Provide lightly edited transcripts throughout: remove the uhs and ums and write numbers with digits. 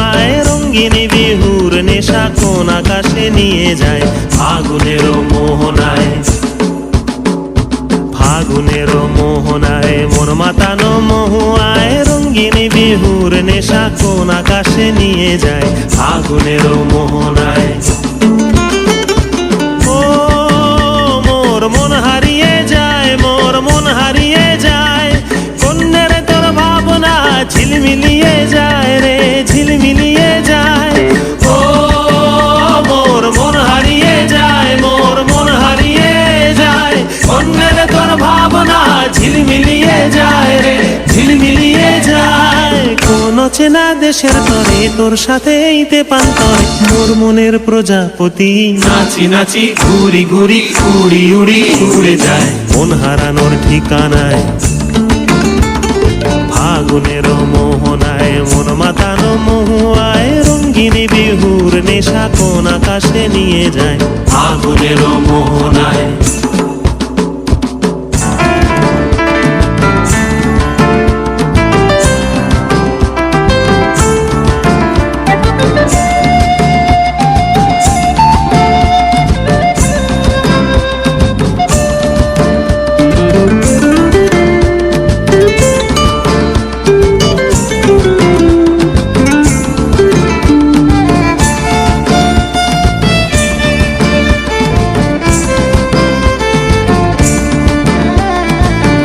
মহুয়ায় রঙ্গিনী বিহুর নেশা কোন আকাশে নিয়ে যায় ফাগুনেরও মোহনায়। ফাগুনেরও মোহনায় মন মাতানো মহুয়ায় রঙ্গিনী বিহুর নেশা কোন আকাশে নিয়ে যায় ফাগুনেরও মোহনায়। ও মোর মন হারিয়ে যায়, মোর মন হারিয়ে যায়, কন্যের তোর ভাবনা ঝিলমিলিয়ে যায় রে ঝিলমিলিয়ে যায়। ও মোর মন হারিয়ে যায়, মোর মন হারিয়ে যায়, কন্যের তোর ভাবনা ঝিলমিলিয়ে যায় রে ঝিলমিলিয়ে যায়। কোন চেনা দেশের তরে তোর সাথে এইতে পান্তরে মোর মনের প্রজাপতি নাচি নাচি ঘুরি ঘুরি উড়ি উড়ি উড়ে যায় মন হারানোর ঠিকানায়। ফাগুনেরও মোহনায় মন মাতানো মহুয়ায় রঙ্গিনী বিহুর নেশা কোন আকাশে নিয়ে যায় ফাগুনেরও মোহনায়।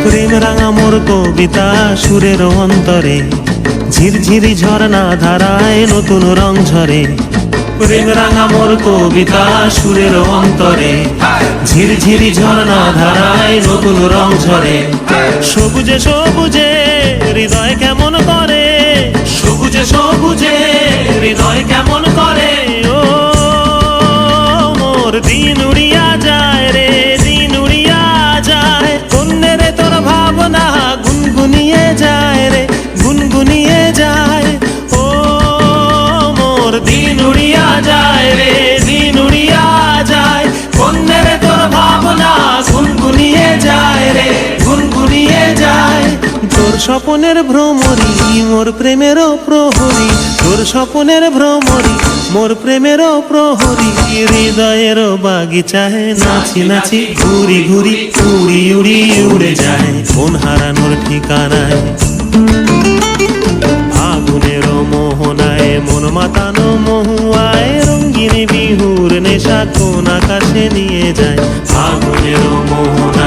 প্রেম রাঙা মোর কবিতা সুরের অন্তরে ঝিরঝিরি ঝর্ণা ধারায় নতুন রং ঝরে। প্রেম রাঙা মোর কবিতা সুরের অন্তরে ঝিরঝিরি ঝর্ণা ধারায় নতুন রং ঝরে। সবুজে সবুজে হৃদয় কেমন করে, সবুজে সবুজে হৃদয় কেমন করে। ও মোর দিন উড়িয়া যায় রে দিন উড়িয়া যায়, কন্যের তোর ভাবনা গুনগুনিয়ে যায় রে গুনগুনিয়ে যায়। ও মোর দিন উড়িয়া যায় রে দিন উড়িয়া যায়, কন্যের তোর ভাবনা গুনগুনিয়ে যায় রে গুনগুনিয়ে যায়। তোর স্বপনের ভ্রমরি মোর প্রেমেরও প্রহরী, তোর স্বপনের ভ্রমরি মোর প্রেমেরও প্রহরী। হৃদয়েরও বাগিচায় নাচি নাচি ঘুরি ঘুরি উড়ি উড়ি উড়ে যায় মন হারানোর ঠিকানায়। ফাগুনেরও মোহনায় মন মাতানো মহুয়ায় রঙ্গিনী বিহুর নেশা কোন আকাশে নিয়ে যায় ফাগুনেরও মোহনায়।